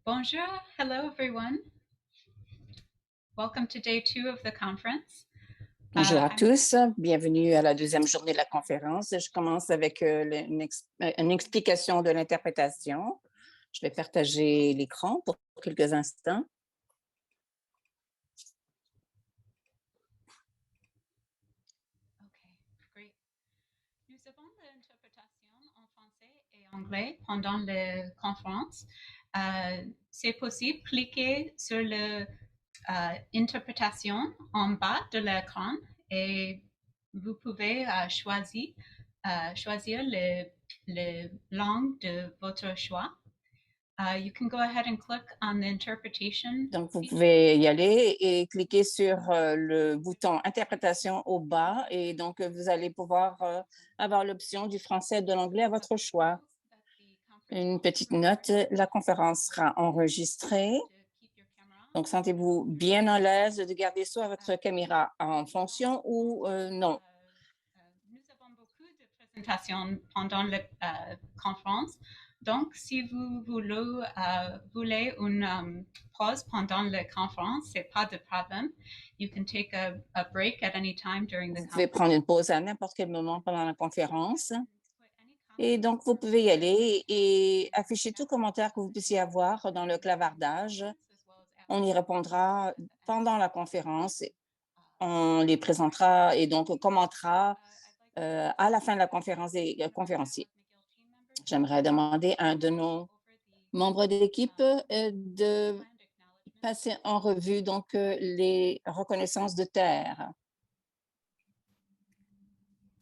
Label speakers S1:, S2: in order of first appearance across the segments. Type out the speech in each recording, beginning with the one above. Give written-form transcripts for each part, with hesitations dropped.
S1: Bonjour, hello everyone. Welcome to day 2 of the conference.
S2: Bonjour à tous, bienvenue à la deuxième journée de la conférence. Je commence avec une explication de l'interprétation. Je vais partager l'écran pour quelques instants.
S1: Okay, great. Nous avons l'interprétation en français et anglais pendant la conférence. C'est possible, cliquez sur l'interprétation en bas de l'écran et vous pouvez choisir le langue de votre choix. You can go ahead and click on the interpretation.
S2: Donc, vous pouvez y aller et cliquer sur le bouton Interprétation au bas et donc vous allez pouvoir avoir l'option du français et de l'anglais à votre choix. Une petite note, la conférence sera enregistrée. Donc, sentez-vous bien à l'aise de garder soit votre caméra en fonction ou non.
S1: Nous avons beaucoup de présentations pendant la conférence. Donc, si vous voulez une pause pendant la conférence, ce n'est pas de problème. You can take a break at any time during the
S2: Vous pouvez
S1: conference.
S2: prendre une pause à n'importe quel moment pendant la conférence. Et donc, vous pouvez y aller et afficher tout commentaire que vous puissiez avoir dans le clavardage. On y répondra pendant la conférence. On les présentera et donc commentera à la fin de la conférence des conférenciers. J'aimerais demander à un de nos membres de l'équipe de passer en revue donc les reconnaissances de terre.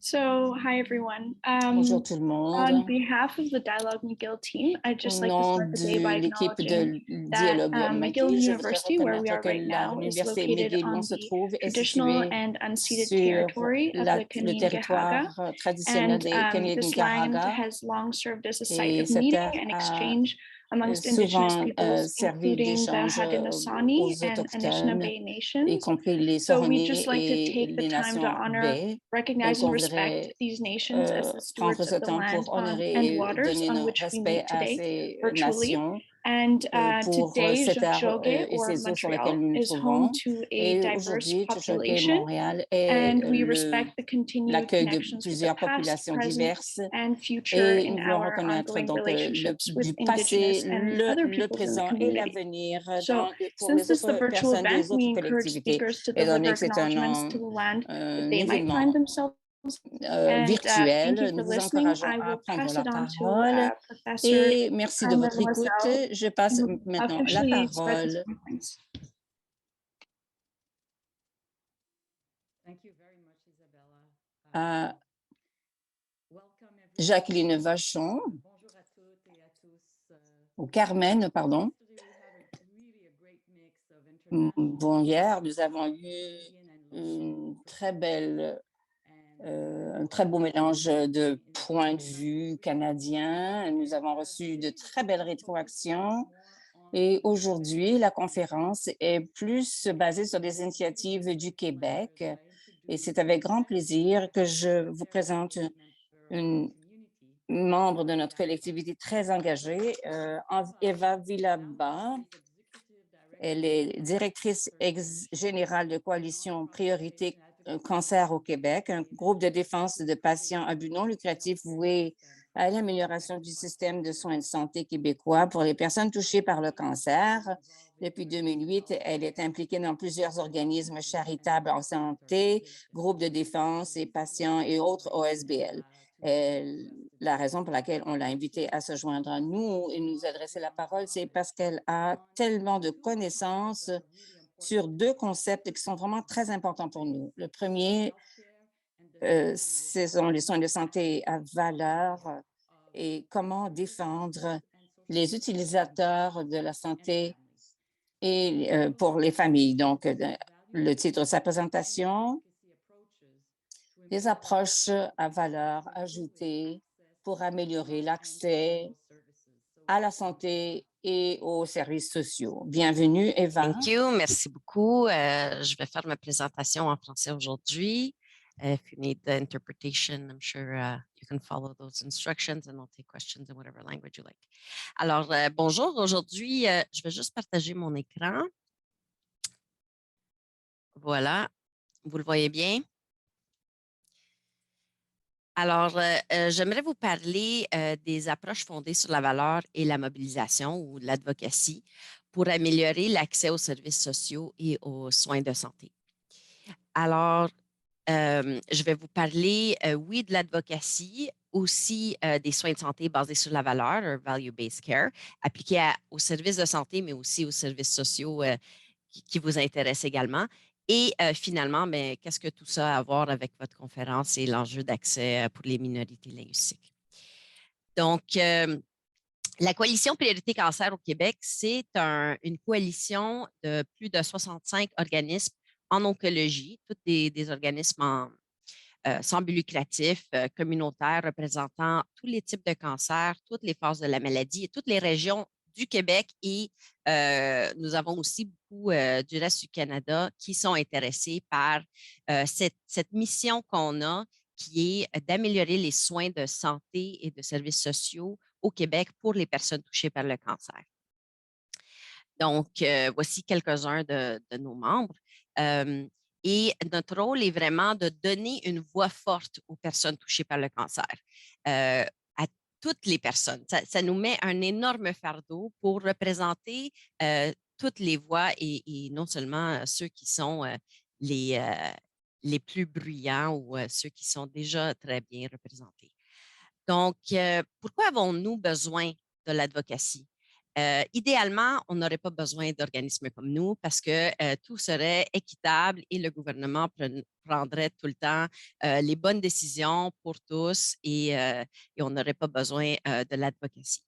S3: So, hi everyone.
S2: Bonjour tout le monde.
S3: On behalf of the Dialogue McGill team, I'd
S2: Au
S3: just like to
S2: nom
S3: start the day by
S2: de l'équipe de
S3: acknowledging that
S2: Dialogue
S3: McGill
S2: McGill, je voudrais
S3: University, where we
S2: reconnaître
S3: are
S2: que
S3: right now, is
S2: l'Université
S3: located
S2: McGill où on
S3: on
S2: se
S3: the
S2: trouve est
S3: traditional
S2: située
S3: and unceded
S2: sur
S3: territory of the
S2: le
S3: Kanien'kehá:ka,
S2: territoire traditionnel des
S3: this land
S2: Kanien'kehá:ka.
S3: has long served as a site
S2: Et
S3: of
S2: cette
S3: meeting
S2: terre
S3: and
S2: a
S3: exchange amongst Indigenous
S2: souvent
S3: peoples,
S2: servi
S3: including the
S2: d'échange
S3: Haudenosaunee
S2: aux
S3: and
S2: Autochtones,
S3: Anishinaabe
S2: y
S3: nations.
S2: compris les
S3: So we'd
S2: Soronnais
S3: just like to
S2: et
S3: take the
S2: les
S3: time to
S2: nations
S3: honor,
S2: baies.
S3: recognize
S2: Donc,
S3: and
S2: on
S3: respect
S2: voudrait
S3: these nations as the
S2: prendre
S3: stewards
S2: ce
S3: of the
S2: temps
S3: land
S2: pour honorer
S3: and
S2: et
S3: waters
S2: donner
S3: on
S2: nos
S3: which we
S2: respects
S3: meet
S2: à
S3: today
S2: ces
S3: virtually.
S2: nations
S3: And
S2: pour
S3: today,
S2: cette terre
S3: Tiohtià:ke,
S2: et
S3: or
S2: ces eaux sur lesquelles
S3: Montreal,
S2: nous nous
S3: is home
S2: trouvons.
S3: to a
S2: Et
S3: diverse
S2: aujourd'hui, Tiohtià:ke,
S3: population,
S2: Montréal, est
S3: and we respect the continued
S2: l'accueil de
S3: connections with the
S2: plusieurs
S3: past,
S2: populations
S3: present,
S2: diverses.
S3: and future
S2: Et
S3: in
S2: nous voulons
S3: our
S2: reconnaître
S3: ongoing
S2: donc
S3: relationships with
S2: du passé,
S3: Indigenous and other
S2: le
S3: peoples in the
S2: présent et
S3: community.
S2: l'avenir
S3: So,
S2: pour
S3: since
S2: les
S3: this is a
S2: autres
S3: virtual
S2: personnes
S3: event,
S2: des
S3: we
S2: autres
S3: encourage
S2: collectivités.
S3: speakers to
S2: Étant donné
S3: deliver
S2: que c'est
S3: acknowledgements to the land that they might
S2: événement
S3: find themselves. And thank you
S2: virtuel,
S3: for
S2: nous vous
S3: listening.
S2: encourageons
S3: I
S2: à
S3: will
S2: prendre
S3: pass
S2: la
S3: it on to
S2: parole
S3: Professor
S2: et merci de
S3: Carmen
S2: votre écoute.
S3: Lascelles,
S2: Je passe
S3: who
S2: maintenant la
S3: officially start this
S2: parole
S3: conference.
S2: à Jacqueline Vachon, ou Carmen, pardon. Bon, hier, nous avons eu un très beau mélange de points de vue canadiens. Nous avons reçu de très belles rétroactions. Et aujourd'hui, la conférence est plus basée sur des initiatives du Québec. Et c'est avec grand plaisir que je vous présente une membre de notre collectivité très engagée, Eva Villaba. Elle est directrice générale de Coalition Priorité Cancer au Québec, un groupe de défense de patients à but non lucratif voué à l'amélioration du système de soins de santé québécois pour les personnes touchées par le cancer. Depuis 2008, elle est impliquée dans plusieurs organismes charitables en santé, groupes de défense et patients et autres OSBL. La raison pour laquelle on l'a invitée à se joindre à nous et nous adresser la parole, c'est parce qu'elle a tellement de connaissances sur deux concepts qui sont vraiment très importants pour nous. Le premier, ce sont les soins de santé à valeur et comment défendre les utilisateurs de la santé et pour les familles. Donc, le titre de sa présentation, des approches à valeur ajoutée pour améliorer l'accès à la santé et aux services sociaux. Bienvenue, Eva.
S4: Thank you. Merci beaucoup. Je vais faire ma présentation en français aujourd'hui. If you need the interpretation, I'm sure you can follow those instructions and I'll take questions in whatever language you like. Alors, bonjour. Aujourd'hui, je vais juste partager mon écran. Voilà. Vous le voyez bien? Alors, j'aimerais vous parler des approches fondées sur la valeur et la mobilisation ou l'advocacy pour améliorer l'accès aux services sociaux et aux soins de santé. Alors, je vais vous parler, oui, de l'advocacy, aussi des soins de santé basés sur la valeur, value-based care, appliqués aux services de santé, mais aussi aux services sociaux qui vous intéressent également. Et finalement, ben, qu'est-ce que tout ça a à voir avec votre conférence et l'enjeu d'accès pour les minorités linguistiques? Donc, la coalition Priorité Cancer au Québec, c'est une coalition de plus de 65 organismes en oncologie, tous des organismes sans but lucratif, communautaires, représentant tous les types de cancers, toutes les phases de la maladie et toutes les régions du Québec. Et nous avons aussi beaucoup du reste du Canada qui sont intéressés par cette mission qu'on a, qui est d'améliorer les soins de santé et de services sociaux au Québec pour les personnes touchées par le cancer. Donc, voici quelques-uns de nos membres. Et notre rôle est vraiment de donner une voix forte aux personnes touchées par le cancer, à toutes les personnes. Ça nous met un énorme fardeau pour représenter toutes les voix et non seulement ceux qui sont les plus bruyants ou ceux qui sont déjà très bien représentés. Donc, pourquoi avons-nous besoin de l'advocacy? Idéalement, on n'aurait pas besoin d'organismes comme nous parce que tout serait équitable et le gouvernement prendrait tout le temps les bonnes décisions pour tous et on n'aurait pas besoin de l'advocacy.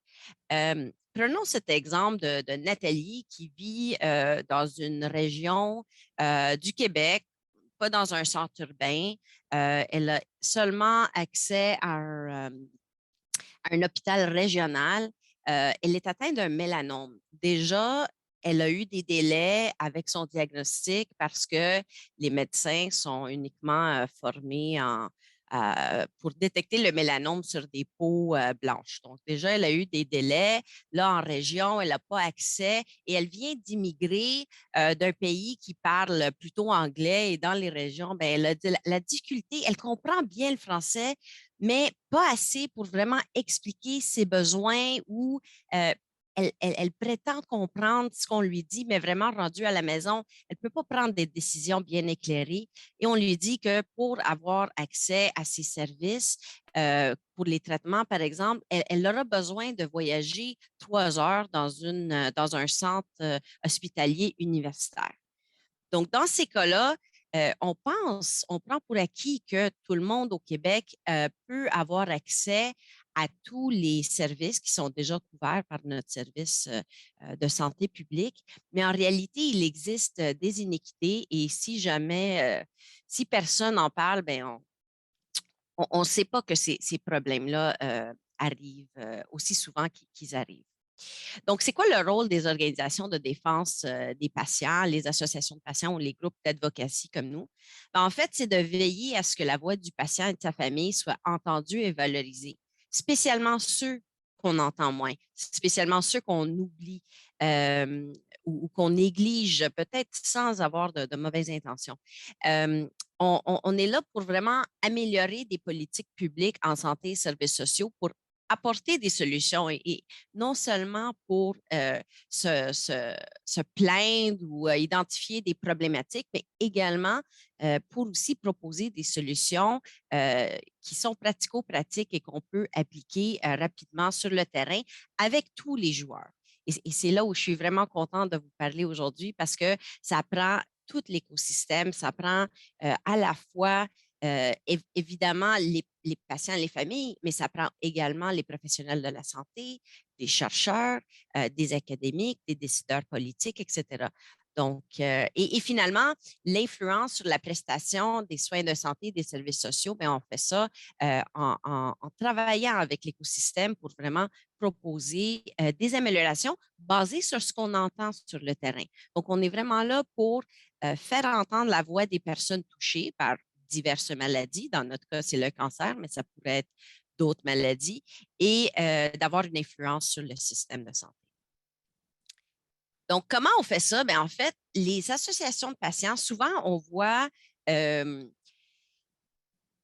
S4: Prenons cet exemple de Nathalie qui vit dans une région du Québec, pas dans un centre urbain. Elle a seulement accès à un hôpital régional. Elle est atteinte d'un mélanome. Déjà, elle a eu des délais avec son diagnostic parce que les médecins sont uniquement formés pour détecter le mélanome sur des peaux blanches. Donc, déjà, elle a eu des délais. Là, en région, elle n'a pas accès et elle vient d'immigrer d'un pays qui parle plutôt anglais et dans les régions, ben, elle a la difficulté, elle comprend bien le français, mais pas assez pour vraiment expliquer ses besoins ou elle prétend comprendre ce qu'on lui dit, mais vraiment rendue à la maison, elle ne peut pas prendre des décisions bien éclairées. Et on lui dit que pour avoir accès à ces services, pour les traitements, par exemple, elle aura besoin de voyager 3 heures dans un centre hospitalier universitaire. Donc, dans ces cas-là, on prend pour acquis que tout le monde au Québec peut avoir accès à tous les services qui sont déjà couverts par notre service de santé publique. Mais en réalité, il existe des iniquités et si jamais, si personne n'en parle, ben on ne sait pas que ces problèmes-là arrivent aussi souvent qu'ils arrivent. Donc, c'est quoi le rôle des organisations de défense des patients, les associations de patients ou les groupes d'advocacy comme nous? Ben, en fait, c'est de veiller à ce que la voix du patient et de sa famille soit entendue et valorisée, spécialement ceux qu'on entend moins, spécialement ceux qu'on oublie ou qu'on néglige, peut-être sans avoir de mauvaises intentions. On est là pour vraiment améliorer des politiques publiques en santé et services sociaux pour apporter des solutions et non seulement pour se plaindre ou identifier des problématiques, mais également pour aussi proposer des solutions qui sont pratico-pratiques et qu'on peut appliquer rapidement sur le terrain avec tous les joueurs. Et c'est là où je suis vraiment contente de vous parler aujourd'hui parce que ça prend tout l'écosystème, ça prend à la fois évidemment les patients et les familles, mais ça prend également les professionnels de la santé, des chercheurs, des académiques, des décideurs politiques, etc. Donc, et finalement, l'influence sur la prestation des soins de santé et des services sociaux, bien, on fait ça en travaillant avec l'écosystème pour vraiment proposer des améliorations basées sur ce qu'on entend sur le terrain. Donc, on est vraiment là pour faire entendre la voix des personnes touchées par diverses maladies. Dans notre cas, c'est le cancer, mais ça pourrait être d'autres maladies, et d'avoir une influence sur le système de santé. Donc, comment on fait ça? Bien, en fait, les associations de patients, souvent, on voit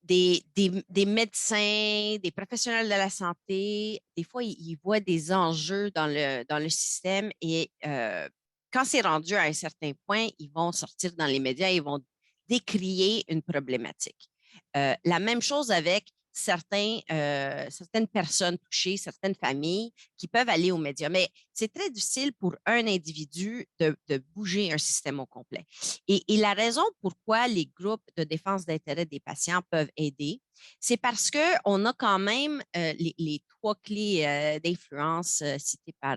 S4: des médecins, des professionnels de la santé, des fois, ils voient des enjeux dans le système et quand c'est rendu à un certain point, ils vont sortir dans les médias et ils vont décrier une problématique. La même chose avec certaines personnes touchées, certaines familles qui peuvent aller aux médias. Mais c'est très difficile pour un individu de bouger un système au complet. Et la raison pourquoi les groupes de défense d'intérêt des patients peuvent aider, c'est parce qu'on a quand même les trois clés d'influence citées par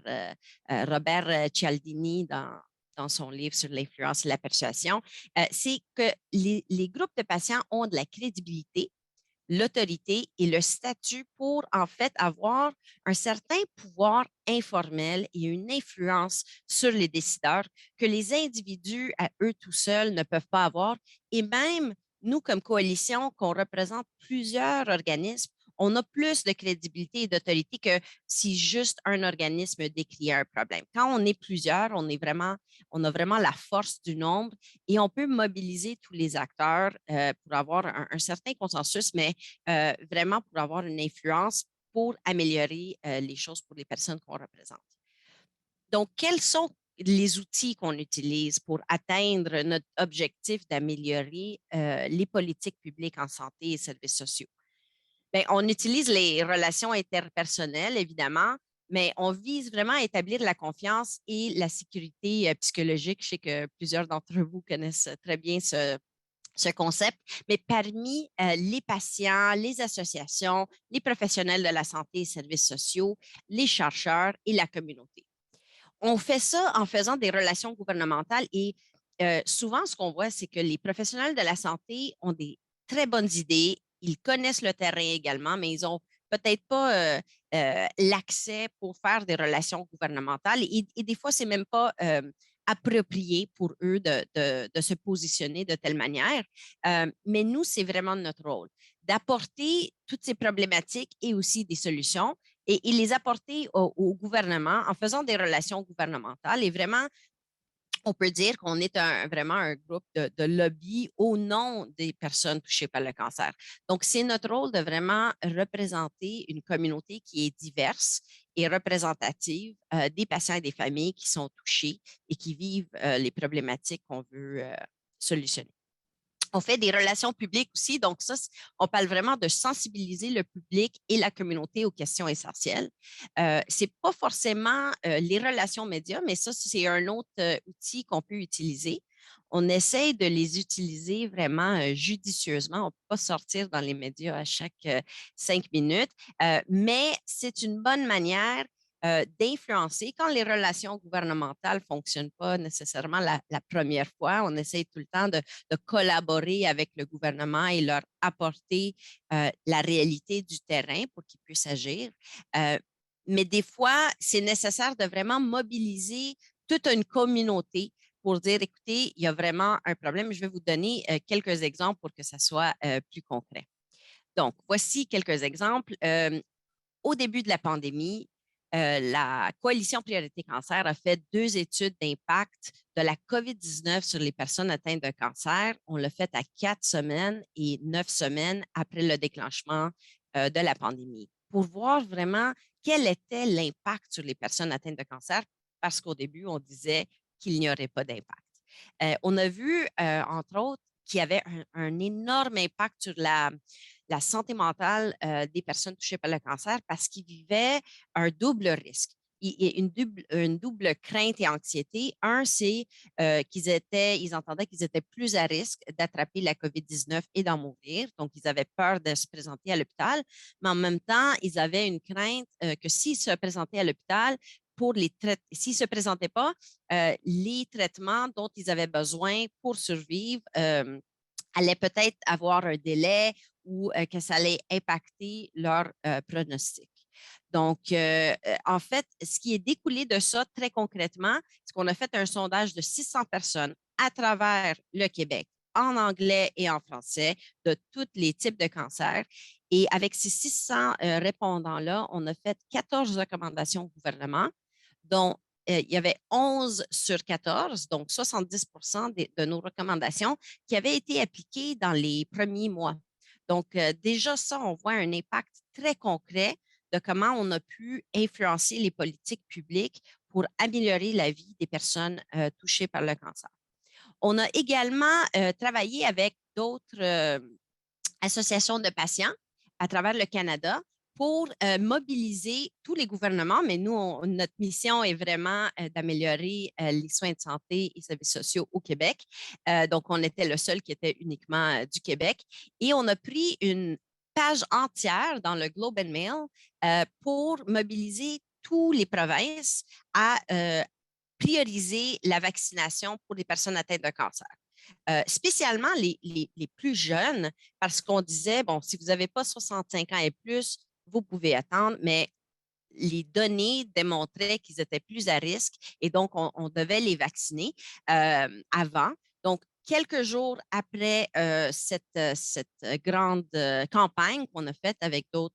S4: Robert Cialdini dans son livre sur l'influence et la persuasion, c'est que les groupes de patients ont de la crédibilité, l'autorité et le statut pour, en fait, avoir un certain pouvoir informel et une influence sur les décideurs que les individus à eux tout seuls ne peuvent pas avoir. Et même nous, comme coalition, qu'on représente plusieurs organismes, on a plus de crédibilité et d'autorité que si juste un organisme décrit un problème. Quand on est plusieurs, on a vraiment la force du nombre et on peut mobiliser tous les acteurs pour avoir un certain consensus, mais vraiment pour avoir une influence pour améliorer les choses pour les personnes qu'on représente. Donc, quels sont les outils qu'on utilise pour atteindre notre objectif d'améliorer les politiques publiques en santé et services sociaux? Bien, on utilise les relations interpersonnelles, évidemment, mais on vise vraiment à établir la confiance et la sécurité psychologique. Je sais que plusieurs d'entre vous connaissent très bien ce concept, mais parmi les patients, les associations, les professionnels de la santé et services sociaux, les chercheurs et la communauté. On fait ça en faisant des relations gouvernementales et souvent, ce qu'on voit, c'est que les professionnels de la santé ont des très bonnes idées, ils connaissent le terrain également, mais ils n'ont peut-être pas l'accès pour faire des relations gouvernementales et des fois, c'est même pas approprié pour eux de se positionner de telle manière. Mais nous, c'est vraiment notre rôle d'apporter toutes ces problématiques et aussi des solutions et les apporter au gouvernement en faisant des relations gouvernementales. Et vraiment, on peut dire qu'on est vraiment un groupe de lobby au nom des personnes touchées par le cancer. Donc, c'est notre rôle de vraiment représenter une communauté qui est diverse et représentative des patients et des familles qui sont touchés et qui vivent les problématiques qu'on veut solutionner. On fait des relations publiques aussi. Donc, ça, on parle vraiment de sensibiliser le public et la communauté aux questions essentielles. Ce n'est pas forcément les relations médias, mais ça, c'est un autre outil qu'on peut utiliser. On essaie de les utiliser vraiment judicieusement. On ne peut pas sortir dans les médias à chaque 5 minutes, mais c'est une bonne manière d'influencer. Quand les relations gouvernementales ne fonctionnent pas nécessairement la première fois, on essaie tout le temps de collaborer avec le gouvernement et leur apporter la réalité du terrain pour qu'ils puissent agir. Mais des fois, c'est nécessaire de vraiment mobiliser toute une communauté pour dire, écoutez, il y a vraiment un problème. Je vais vous donner quelques exemples pour que ça soit plus concret. Donc, voici quelques exemples. Au début de la pandémie, la Coalition Priorité Cancer a fait 2 études d'impact de la COVID-19 sur les personnes atteintes de cancer. On l'a fait à 4 semaines et 9 semaines après le déclenchement de la pandémie pour voir vraiment quel était l'impact sur les personnes atteintes de cancer parce qu'au début, on disait qu'il n'y aurait pas d'impact. On a vu, entre autres, qu'il y avait un énorme impact sur la santé mentale des personnes touchées par le cancer parce qu'ils vivaient un double risque. Une double crainte et anxiété. Un, c'est ils entendaient qu'ils étaient plus à risque d'attraper la COVID-19 et d'en mourir. Donc, ils avaient peur de se présenter à l'hôpital, mais en même temps, ils avaient une crainte que s'ils se présentaient à l'hôpital, s'ils ne se présentaient pas, les traitements dont ils avaient besoin pour survivre allaient peut-être avoir un délai ou que ça allait impacter leur pronostic. Donc, en fait, ce qui est découlé de ça très concrètement, c'est qu'on a fait un sondage de 600 personnes à travers le Québec en anglais et en français de tous les types de cancers. Et avec ces 600 répondants-là, on a fait 14 recommandations au gouvernement, dont il y avait 11 sur 14, donc 70 de nos recommandations qui avaient été appliquées dans les premiers mois. Donc, déjà ça, on voit un impact très concret de comment on a pu influencer les politiques publiques pour améliorer la vie des personnes touchées par le cancer. On a également travaillé avec d'autres associations de patients à travers le Canada pour mobiliser tous les gouvernements, mais nous, notre mission est vraiment d'améliorer les soins de santé et services sociaux au Québec. Donc, on était le seul qui était uniquement du Québec. Et on a pris une page entière dans le Globe and Mail pour mobiliser toutes les provinces à prioriser la vaccination pour les personnes atteintes de cancer. Spécialement les plus jeunes, parce qu'on disait, bon, si vous n'avez pas 65 ans et plus, vous pouvez attendre, mais les données démontraient qu'ils étaient plus à risque et donc on devait les vacciner avant. Donc, quelques jours après cette grande campagne qu'on a faite avec d'autres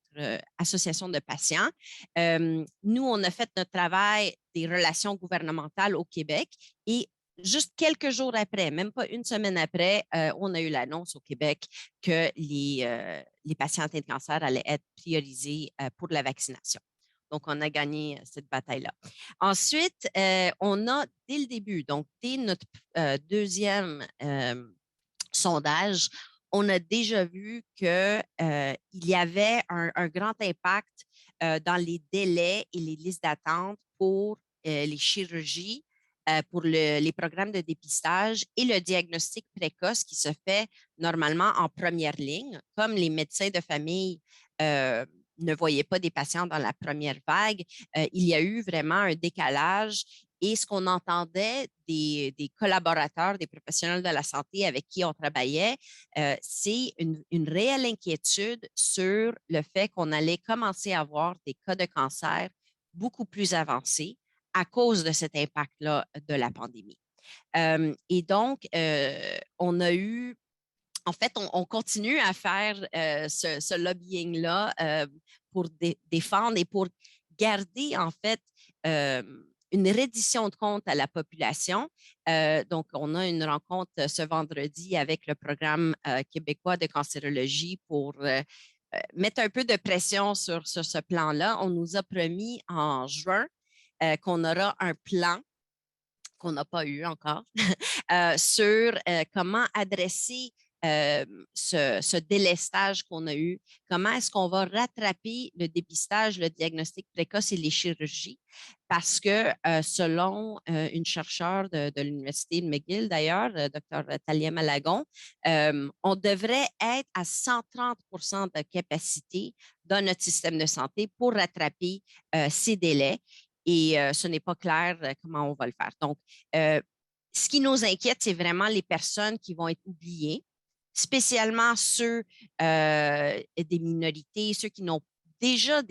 S4: associations de patients, nous, on a fait notre travail des relations gouvernementales au Québec et juste quelques jours après, même pas une semaine après, on a eu l'annonce au Québec que les patients atteints de cancer allaient être priorisés pour la vaccination. Donc, on a gagné cette bataille-là. Ensuite, on a, dès le début, donc dès notre deuxième sondage, on a déjà vu qu'il y avait un grand impact dans les délais et les listes d'attente pour les chirurgies, pour les programmes de dépistage et le diagnostic précoce qui se fait normalement en première ligne, comme les médecins de famille ne voyaient pas des patients dans la première vague, il y a eu vraiment un décalage. Et ce qu'on entendait des collaborateurs, des professionnels de la santé avec qui on travaillait, c'est une réelle inquiétude sur le fait qu'on allait commencer à avoir des cas de cancer beaucoup plus avancés à cause de cet impact-là de la pandémie. Et donc, on a eu en fait, on continue à faire ce lobbying-là pour défendre et pour garder, en fait, une reddition de comptes à la population. Donc, on a une rencontre ce vendredi avec le programme québécois de cancérologie pour mettre un peu de pression sur ce plan-là. On nous a promis en juin qu'on aura un plan qu'on n'a pas eu encore, sur comment adresser ce délestage qu'on a eu, comment est-ce qu'on va rattraper le dépistage, le diagnostic précoce et les chirurgies, parce que selon une chercheure de l'Université de McGill, d'ailleurs, Dr. Talia Malagon, on devrait être à 130 de capacité dans notre système de santé pour rattraper ces délais. Et ce n'est pas clair comment on va le faire. Donc, ce qui nous inquiète, c'est vraiment les personnes qui vont être oubliées, spécialement ceux des minorités, ceux qui ont déjà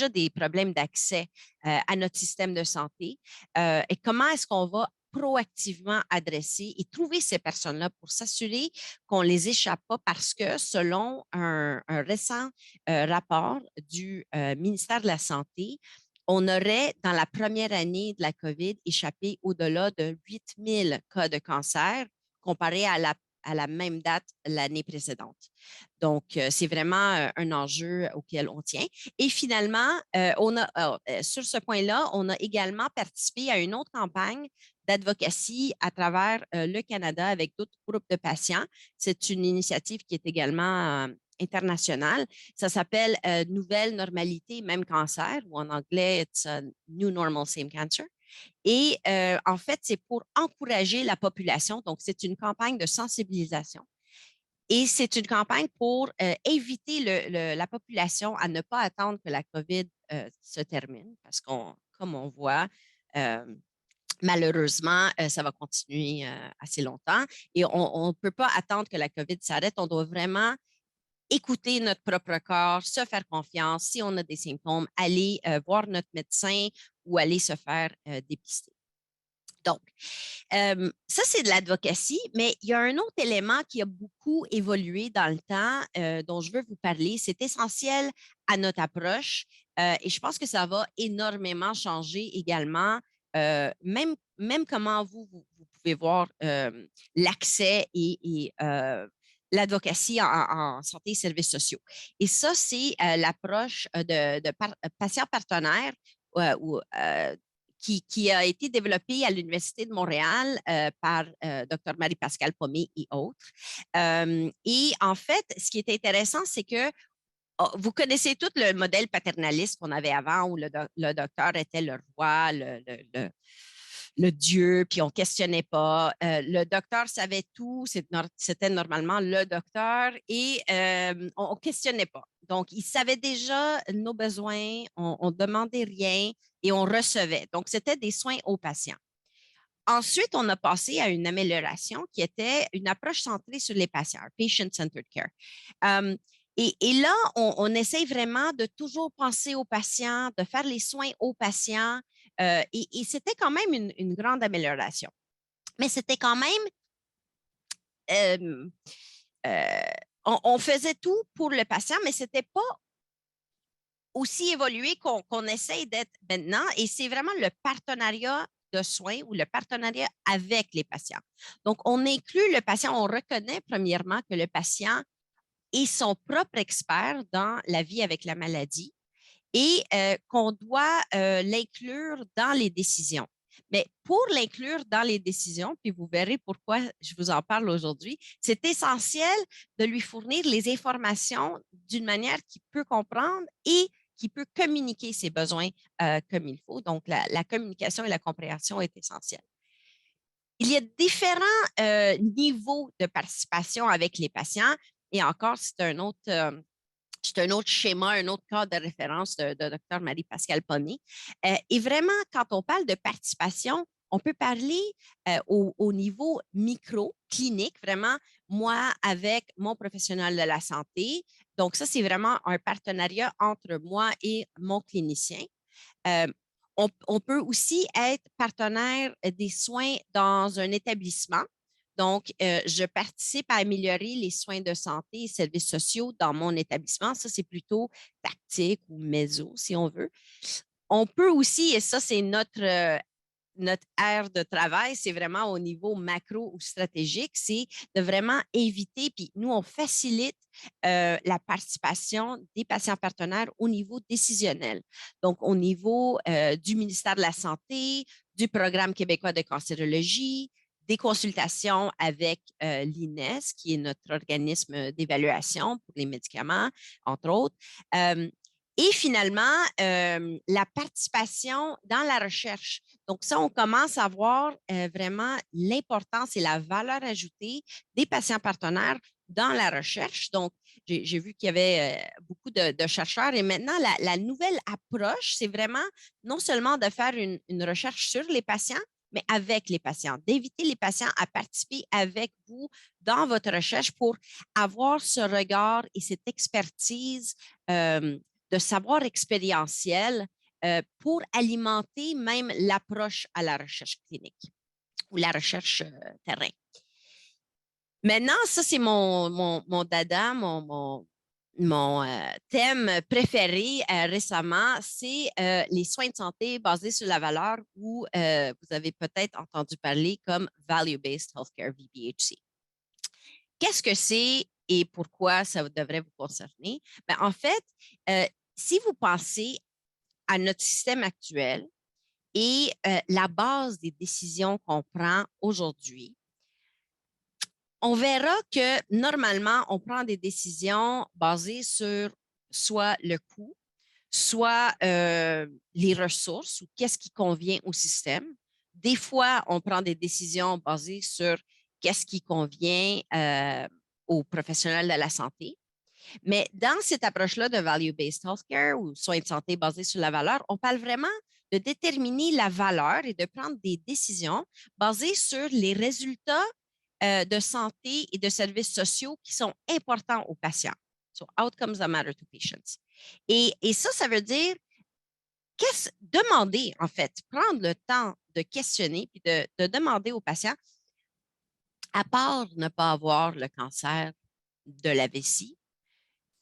S4: des problèmes d'accès à notre système de santé. Et comment est-ce qu'on va proactivement adresser et trouver ces personnes-là pour s'assurer qu'on ne les échappe pas parce que selon un récent rapport du ministère de la Santé, on aurait, dans la première année de la COVID, échappé au-delà de 8 000 cas de cancer comparé à la même date l'année précédente. Donc, c'est vraiment un enjeu auquel on tient. Et finalement, sur ce point-là, on a également participé à une autre campagne d'advocacy à travers le Canada avec d'autres groupes de patients. C'est une initiative qui est également internationale. Ça s'appelle Nouvelle normalité, même cancer, ou en anglais, it's New Normal, Same Cancer. Et en fait, c'est pour encourager la population. Donc, c'est une campagne de sensibilisation. Et c'est une campagne pour éviter la population à ne pas attendre que la COVID se termine, parce comme on voit, malheureusement, ça va continuer assez longtemps. Et on ne peut pas attendre que la COVID s'arrête. On doit vraiment écouter notre propre corps, se faire confiance. Si on a des symptômes, aller voir notre médecin ou aller se faire dépister. Donc, ça, c'est de l'advocacy, mais il y a un autre élément qui a beaucoup évolué dans le temps dont je veux vous parler. C'est essentiel à notre approche et je pense que ça va énormément changer également, même comment vous pouvez voir l'accès et l'advocacy en santé et services sociaux. Et ça, c'est l'approche de patients partenaires ou qui a été développée à l'Université de Montréal par Dr. Marie-Pascale Pommier et autres. Et en fait, ce qui est intéressant, c'est que vous connaissez tout le modèle paternaliste qu'on avait avant où le docteur était le roi, le Dieu, puis on ne questionnait pas. Le docteur savait tout, c'était normalement le docteur et on ne questionnait pas. Donc, il savait déjà nos besoins, on ne demandait rien et on recevait. Donc, c'était des soins aux patients. Ensuite, on a passé à une amélioration qui était une approche centrée sur les patients, patient-centered care. Et là, on essaye vraiment de toujours penser aux patients, de faire les soins aux patients. Et c'était quand même une grande amélioration. Mais c'était quand même, on faisait tout pour le patient, mais ce n'était pas aussi évolué qu'on essaye d'être maintenant. Et c'est vraiment le partenariat de soins ou le partenariat avec les patients. Donc, on inclut le patient, on reconnaît premièrement que le patient est son propre expert dans la vie avec la maladie et qu'on doit l'inclure dans les décisions. Mais pour l'inclure dans les décisions, puis vous verrez pourquoi je vous en parle aujourd'hui, c'est essentiel de lui fournir les informations d'une manière qu'il peut comprendre et qui peut communiquer ses besoins comme il faut. Donc, la communication et la compréhension est essentielle. Il y a différents niveaux de participation avec les patients et encore, c'est un autre schéma, un autre cadre de référence de Dr. Marie-Pascale Pommier. Et vraiment, quand on parle de participation, on peut parler au niveau micro, clinique, vraiment, moi avec mon professionnel de la santé. Donc, ça, c'est vraiment un partenariat entre moi et mon clinicien. On peut aussi être partenaire des soins dans un établissement. Donc, je participe à améliorer les soins de santé et services sociaux dans mon établissement. Ça, c'est plutôt tactique ou méso, si on veut. On peut aussi, et ça, c'est notre aire de travail, c'est vraiment au niveau macro ou stratégique, c'est de vraiment éviter, puis nous, on facilite la participation des patients partenaires au niveau décisionnel. Donc, au niveau du ministère de la Santé, du Programme québécois de cancérologie, des consultations avec l'INES, qui est notre organisme d'évaluation pour les médicaments, entre autres. Et finalement, la participation dans la recherche. Donc, ça, on commence à voir vraiment l'importance et la valeur ajoutée des patients partenaires dans la recherche. Donc, j'ai vu qu'il y avait beaucoup de chercheurs et maintenant, la nouvelle approche, c'est vraiment non seulement de faire une recherche sur les patients, mais avec les patients, d'inviter les patients à participer avec vous dans votre recherche pour avoir ce regard et cette expertise de savoir expérientiel pour alimenter même l'approche à la recherche clinique ou la recherche terrain. Maintenant, ça, c'est mon dada, mon thème préféré récemment, c'est les soins de santé basés sur la valeur ou vous avez peut-être entendu parler comme Value-Based Healthcare, VBHC. Qu'est-ce que c'est et pourquoi ça devrait vous concerner? Bien, en fait, si vous pensez à notre système actuel et la base des décisions qu'on prend aujourd'hui, on verra que normalement, on prend des décisions basées sur soit le coût, soit les ressources ou qu'est-ce qui convient au système. Des fois, on prend des décisions basées sur qu'est-ce qui convient aux professionnels de la santé. Mais dans cette approche-là de value-based healthcare ou soins de santé basés sur la valeur, on parle vraiment de déterminer la valeur et de prendre des décisions basées sur les résultats de santé et de services sociaux qui sont importants aux patients. So, outcomes that matter to patients. Et ça veut dire demander, en fait, prendre le temps de questionner puis de demander aux patients, à part ne pas avoir le cancer de la vessie,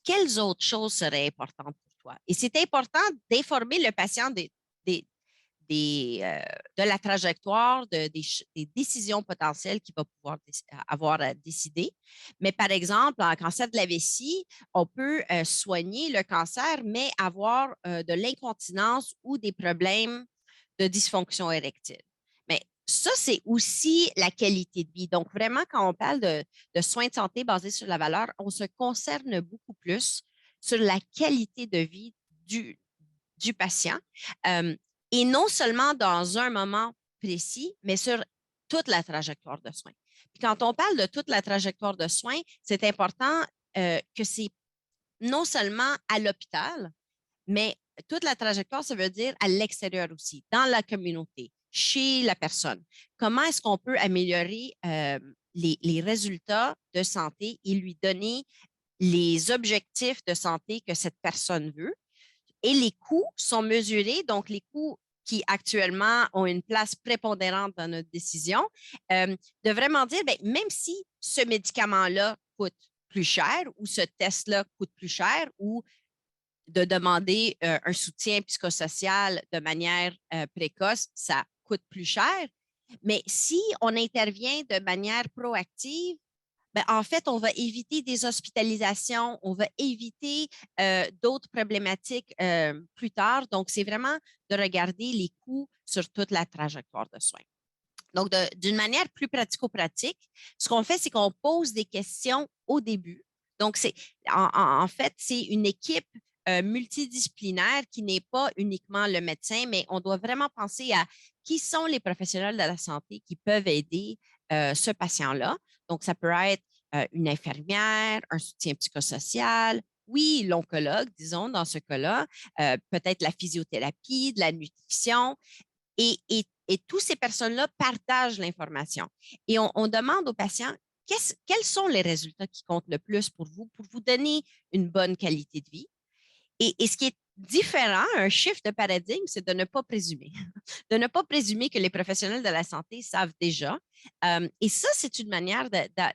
S4: quelles autres choses seraient importantes pour toi? Et c'est important d'informer le patient des, de la trajectoire, des décisions potentielles qu'il va pouvoir avoir à décider. Mais par exemple, en cancer de la vessie, on peut soigner le cancer, mais avoir de l'incontinence ou des problèmes de dysfonction érectile. Mais ça, c'est aussi la qualité de vie. Donc, vraiment, quand on parle de soins de santé basés sur la valeur, on se concerne beaucoup plus sur la qualité de vie du patient. Et non seulement dans un moment précis, mais sur toute la trajectoire de soins. Puis quand on parle de toute la trajectoire de soins, c'est important que c'est non seulement à l'hôpital, mais toute la trajectoire, ça veut dire à l'extérieur aussi, dans la communauté, chez la personne. Comment est-ce qu'on peut améliorer les résultats de santé et lui donner les objectifs de santé que cette personne veut? Et les coûts sont mesurés, donc les coûts qui actuellement ont une place prépondérante dans notre décision, de vraiment dire, bien, même si ce médicament-là coûte plus cher ou ce test-là coûte plus cher ou de demander un soutien psychosocial de manière précoce, ça coûte plus cher. Mais si on intervient de manière proactive, ben, en fait, on va éviter des hospitalisations, on va éviter d'autres problématiques plus tard. Donc, c'est vraiment de regarder les coûts sur toute la trajectoire de soins. Donc, d'une manière plus pratico-pratique, ce qu'on fait, c'est qu'on pose des questions au début. Donc, en fait, c'est une équipe multidisciplinaire qui n'est pas uniquement le médecin, mais on doit vraiment penser à qui sont les professionnels de la santé qui peuvent aider ce patient-là. Donc, ça peut être une infirmière, un soutien psychosocial, oui, l'oncologue, disons, dans ce cas-là, peut-être la physiothérapie, de la nutrition. Et toutes ces personnes-là partagent l'information. Et on demande aux patients quels sont les résultats qui comptent le plus pour vous donner une bonne qualité de vie. Et ce qui est différent, un shift de paradigme, c'est de ne pas présumer. De ne pas présumer que les professionnels de la santé savent déjà. Et ça, c'est une manière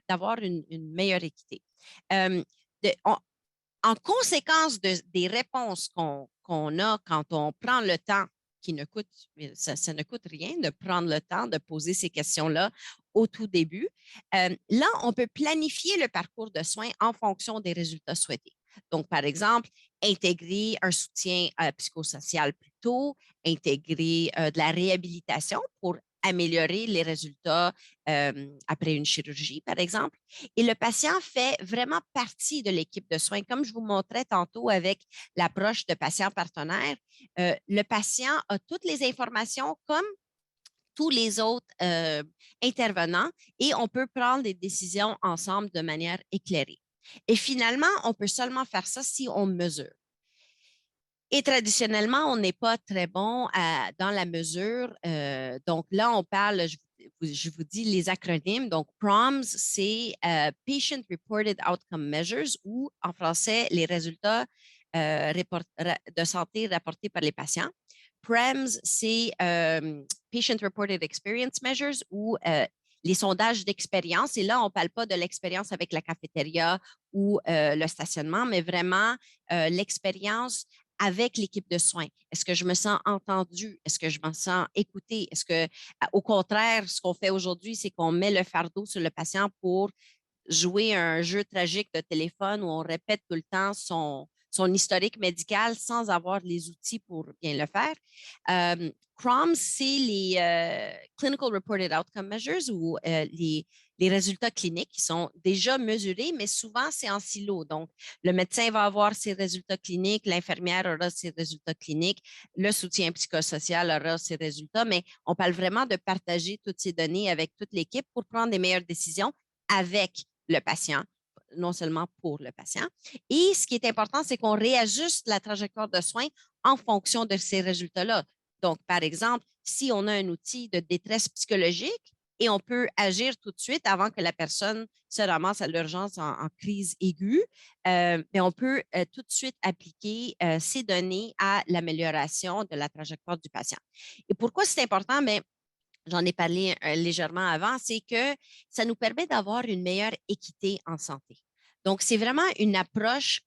S4: d'avoir une meilleure équité. En conséquence des réponses qu'on a quand on prend le temps, qui ne coûte, ça ne coûte rien de prendre le temps de poser ces questions-là au tout début, là, on peut planifier le parcours de soins en fonction des résultats souhaités. Donc, par exemple, intégrer un soutien psychosocial plus tôt, intégrer de la réhabilitation pour améliorer les résultats après une chirurgie, par exemple. Et le patient fait vraiment partie de l'équipe de soins. Comme je vous montrais tantôt avec l'approche de patient partenaire, le patient a toutes les informations comme tous les autres intervenants et on peut prendre des décisions ensemble de manière éclairée. Et finalement, on peut seulement faire ça si on mesure. Et traditionnellement, on n'est pas très bon dans la mesure. Donc là, on parle, je vous dis les acronymes. Donc, PROMS, c'est Patient Reported Outcome Measures ou en français, les résultats de santé rapportés par les patients. PREMS, c'est Patient Reported Experience Measures ou les sondages d'expérience. Et là, on ne parle pas de l'expérience avec la cafétéria ou le stationnement, mais vraiment l'expérience avec l'équipe de soins. Est-ce que je me sens entendue? Est-ce que je me sens écoutée? Est-ce que, au contraire, ce qu'on fait aujourd'hui, c'est qu'on met le fardeau sur le patient pour jouer un jeu tragique de téléphone où on répète tout le temps son historique médical sans avoir les outils pour bien le faire. CROMS, c'est les Clinical Reported Outcome Measures ou les résultats cliniques qui sont déjà mesurés, mais souvent, c'est en silo. Donc, le médecin va avoir ses résultats cliniques, l'infirmière aura ses résultats cliniques, le soutien psychosocial aura ses résultats, mais on parle vraiment de partager toutes ces données avec toute l'équipe pour prendre des meilleures décisions avec le patient, non seulement pour le patient. Et ce qui est important, c'est qu'on réajuste la trajectoire de soins en fonction de ces résultats-là. Donc, par exemple, si on a un outil de détresse psychologique, et on peut agir tout de suite avant que la personne se ramasse à l'urgence en crise aiguë. Mais on peut tout de suite appliquer ces données à l'amélioration de la trajectoire du patient. Et pourquoi c'est important? Bien, j'en ai parlé légèrement avant, c'est que ça nous permet d'avoir une meilleure équité en santé. Donc, c'est vraiment une approche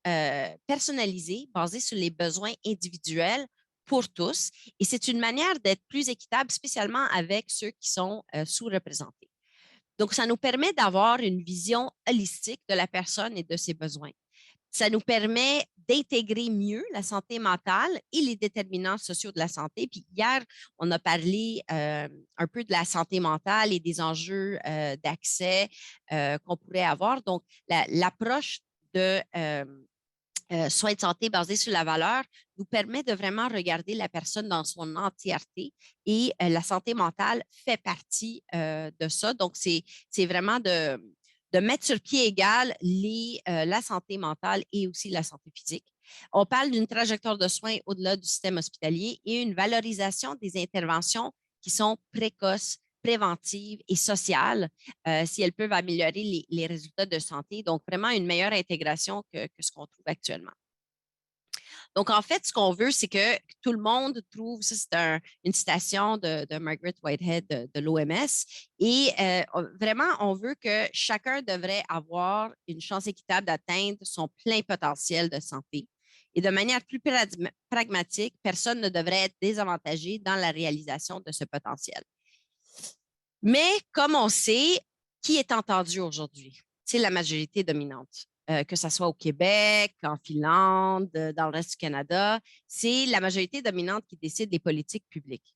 S4: personnalisée, basée sur les besoins individuels pour tous. Et c'est une manière d'être plus équitable, spécialement avec ceux qui sont sous-représentés. Donc, ça nous permet d'avoir une vision holistique de la personne et de ses besoins. Ça nous permet d'intégrer mieux la santé mentale et les déterminants sociaux de la santé. Puis hier, on a parlé un peu de la santé mentale et des enjeux d'accès qu'on pourrait avoir. Donc, l'approche de soins de santé basés sur la valeur nous permet de vraiment regarder la personne dans son entièreté et la santé mentale fait partie de ça. Donc, c'est vraiment de mettre sur pied égal la santé mentale et aussi la santé physique. On parle d'une trajectoire de soins au-delà du système hospitalier et une valorisation des interventions qui sont précoces, préventives et sociales, si elles peuvent améliorer les résultats de santé. Donc, vraiment une meilleure intégration que ce qu'on trouve actuellement. Donc, en fait, ce qu'on veut, c'est que tout le monde trouve, ça c'est une citation de Margaret Whitehead de l'OMS, et vraiment, on veut que chacun devrait avoir une chance équitable d'atteindre son plein potentiel de santé. Et de manière plus pragmatique, personne ne devrait être désavantagé dans la réalisation de ce potentiel. Mais comme on sait, qui est entendu aujourd'hui? C'est la majorité dominante. Que ce soit au Québec, en Finlande, dans le reste du Canada, c'est la majorité dominante qui décide des politiques publiques.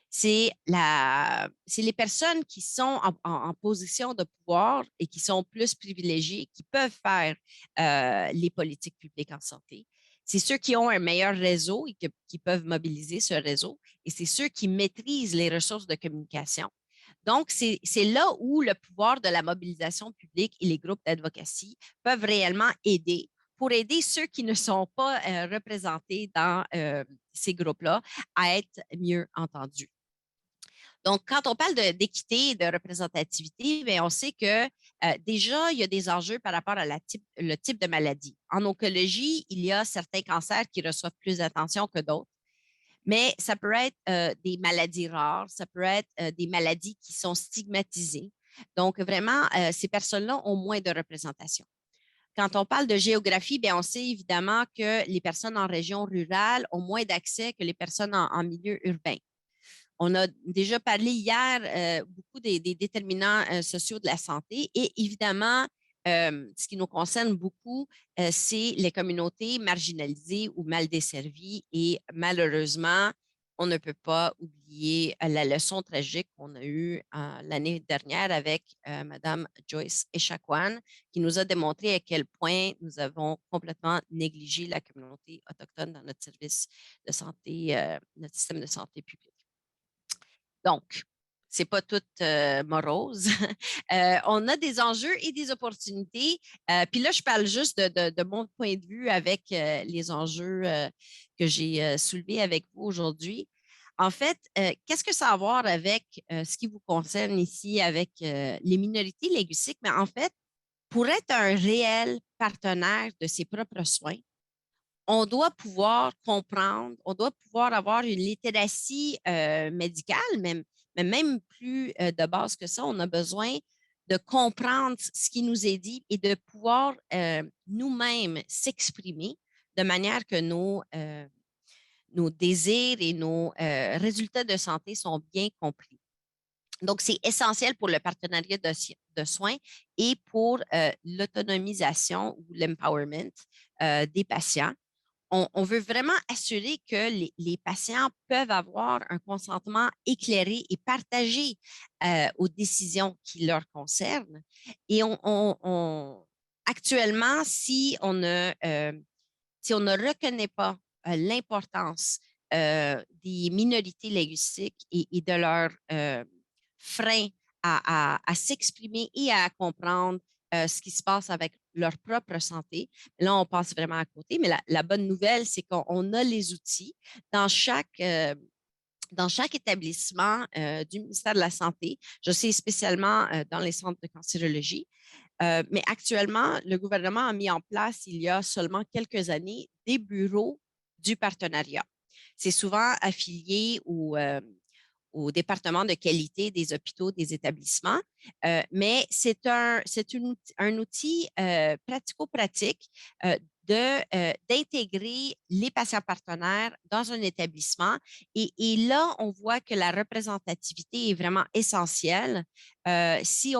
S4: C'est les personnes qui sont en position de pouvoir et qui sont plus privilégiées qui peuvent faire les politiques publiques en santé. C'est ceux qui ont un meilleur réseau et qui peuvent mobiliser ce réseau. Et c'est ceux qui maîtrisent les ressources de communication. Donc, c'est là où le pouvoir de la mobilisation publique et les groupes d'advocacy peuvent réellement aider pour aider ceux qui ne sont pas représentés dans ces groupes-là à être mieux entendus. Donc, quand on parle d'équité et de représentativité, bien, on sait que déjà, il y a des enjeux par rapport à le type de maladie. En oncologie, il y a certains cancers qui reçoivent plus d'attention que d'autres. Mais ça peut être des maladies rares, ça peut être des maladies qui sont stigmatisées. Donc, vraiment, ces personnes-là ont moins de représentation. Quand on parle de géographie, bien, on sait évidemment que les personnes en région rurale ont moins d'accès que les personnes en milieu urbain. On a déjà parlé hier beaucoup des déterminants sociaux de la santé et évidemment, ce qui nous concerne beaucoup, c'est les communautés marginalisées ou mal desservies et malheureusement, on ne peut pas oublier la leçon tragique qu'on a eue l'année dernière avec Mme Joyce Echaquan, qui nous a démontré à quel point nous avons complètement négligé la communauté autochtone dans notre service de santé, notre système de santé publique. Donc, ce n'est pas tout morose. On a des enjeux et des opportunités. Puis là, je parle juste de mon point de vue avec les enjeux que j'ai soulevés avec vous aujourd'hui. En fait, qu'est-ce que ça a à voir avec ce qui vous concerne ici, avec les minorités linguistiques? Mais en fait, pour être un réel partenaire de ses propres soins, on doit pouvoir comprendre, on doit pouvoir avoir une littératie médicale, mais même plus de base que ça, on a besoin de comprendre ce qui nous est dit et de pouvoir nous-mêmes s'exprimer de manière que nos désirs et nos résultats de santé sont bien compris. Donc, c'est essentiel pour le partenariat de soins et pour l'autonomisation ou l'empowerment des patients. On veut vraiment assurer que les patients peuvent avoir un consentement éclairé et partagé aux décisions qui leur concernent. Et actuellement, si on ne reconnaît pas l'importance des minorités linguistiques et de leurs freins à s'exprimer et à comprendre ce qui se passe avec leur propre santé. Là, on passe vraiment à côté, mais la bonne nouvelle, c'est qu'on a les outils dans chaque dans chaque établissement du ministère de la Santé, je sais spécialement dans les centres de cancérologie, mais actuellement, le gouvernement a mis en place, il y a seulement quelques années, des bureaux du partenariat. C'est souvent affilié au département de qualité des hôpitaux, des établissements, mais c'est un outil pratico-pratique d'intégrer les patients partenaires dans un établissement. Et là, on voit que la représentativité est vraiment essentielle. Si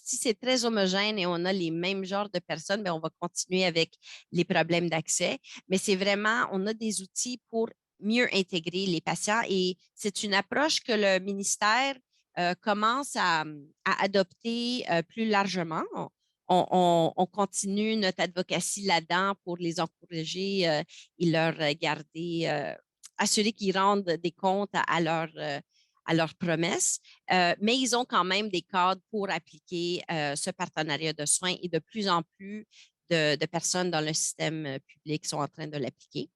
S4: c'est très homogène et on a les mêmes genres de personnes, bien, on va continuer avec les problèmes d'accès. Mais c'est vraiment, on a des outils pour mieux intégrer les patients et c'est une approche que le ministère commence à adopter plus largement. On continue notre advocacy là-dedans pour les encourager et leur garder, assurer qu'ils rendent des comptes à leurs promesses, mais ils ont quand même des cadres pour appliquer ce partenariat de soins et de plus en plus de personnes dans le système public sont en train de l'appliquer.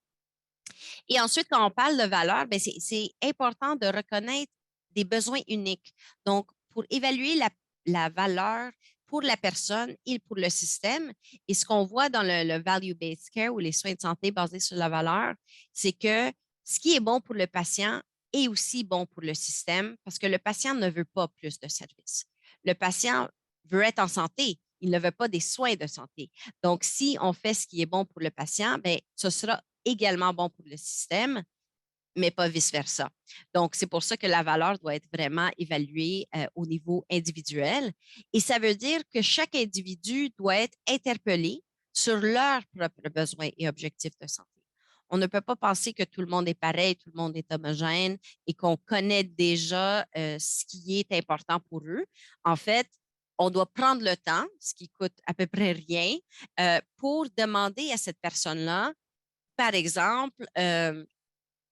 S4: Et ensuite, quand on parle de valeur, ben, c'est important de reconnaître des besoins uniques. Donc, pour évaluer la valeur pour la personne et pour le système, et ce qu'on voit dans le value-based care ou les soins de santé basés sur la valeur, c'est que ce qui est bon pour le patient est aussi bon pour le système parce que le patient ne veut pas plus de services. Le patient veut être en santé. Il ne veut pas des soins de santé. Donc, si on fait ce qui est bon pour le patient, bien, ce sera également bon pour le système, mais pas vice-versa. Donc, c'est pour ça que la valeur doit être vraiment évaluée au niveau individuel. Et ça veut dire que chaque individu doit être interpellé sur leurs propres besoins et objectifs de santé. On ne peut pas penser que tout le monde est pareil, tout le monde est homogène et qu'on connaît déjà ce qui est important pour eux. En fait, on doit prendre le temps, ce qui coûte à peu près rien, pour demander à cette personne-là, par exemple,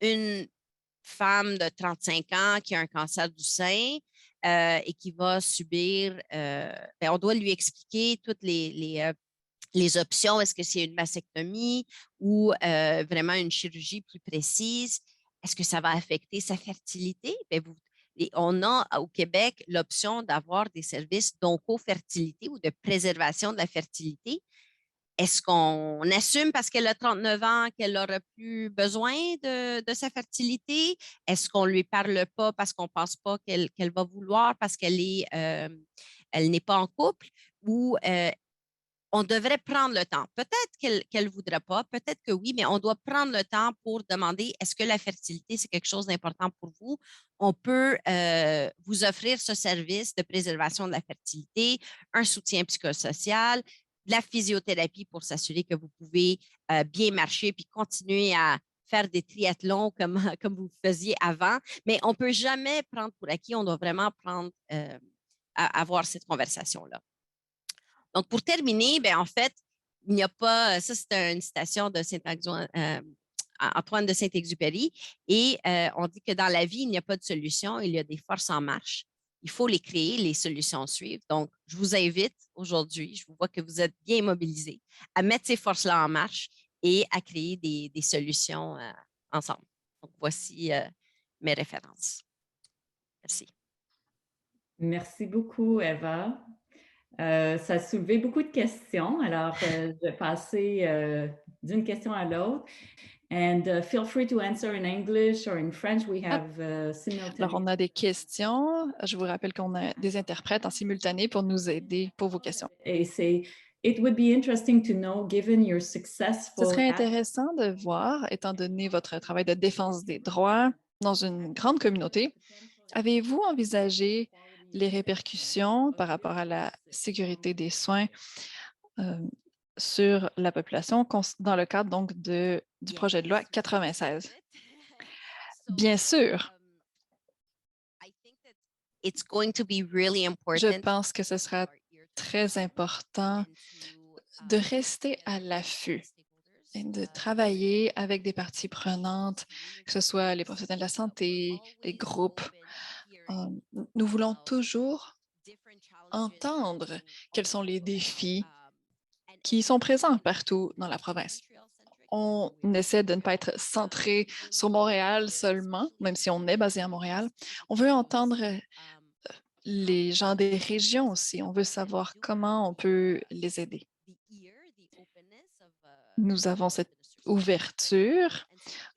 S4: une femme de 35 ans qui a un cancer du sein et qui va subir, on doit lui expliquer toutes les options. Est-ce que c'est une mastectomie ou vraiment une chirurgie plus précise? Est-ce que ça va affecter sa fertilité? Bien, on a au Québec l'option d'avoir des services d'oncofertilité ou de préservation de la fertilité. Est-ce qu'on assume parce qu'elle a 39 ans qu'elle n'aura plus besoin de sa fertilité? Est-ce qu'on ne lui parle pas parce qu'on ne pense pas qu'elle va vouloir parce elle n'est pas en couple? Ou on devrait prendre le temps. Peut-être qu'elle ne voudra pas, peut-être que oui, mais on doit prendre le temps pour demander est-ce que la fertilité, c'est quelque chose d'important pour vous? On peut vous offrir ce service de préservation de la fertilité, un soutien psychosocial, de la physiothérapie pour s'assurer que vous pouvez bien marcher puis continuer à faire des triathlons comme vous faisiez avant. Mais on ne peut jamais prendre pour acquis, on doit vraiment avoir cette conversation-là. Donc, pour terminer, ben, en fait, il n'y a pas, ça c'est une citation de Antoine de Saint-Exupéry, et on dit que dans la vie, il n'y a pas de solution, il y a des forces en marche. Il faut les créer, les solutions suivent. Donc, je vous invite aujourd'hui, je vous vois que vous êtes bien mobilisés, à mettre ces forces-là en marche et à créer des solutions ensemble. Donc, voici mes références. Merci.
S5: Merci beaucoup, Eva. Ça a soulevé beaucoup de questions. Alors, je vais passer d'une question à l'autre. And feel free to answer in English or in French. We have simultaneous.
S6: Alors, on a des questions. Je vous rappelle qu'on a des interprètes en simultané pour nous aider pour vos questions.
S5: Et c'est It would be interesting to know, given your successful.
S6: Ce serait intéressant de voir, étant donné votre travail de défense des droits dans une grande communauté, avez-vous envisagé les répercussions par rapport à la sécurité des soins sur la population dans le cadre donc du projet de loi 96? Bien sûr. Je pense que ce sera très important de rester à l'affût et de travailler avec des parties prenantes, que ce soit les professionnels de la santé, les groupes. Nous voulons toujours entendre quels sont les défis qui sont présents partout dans la province. on essaie de ne pas être centré sur Montréal seulement, même si on est basé à Montréal. On veut entendre les gens des régions aussi. On veut savoir comment on peut les aider. Nous avons cette ouverture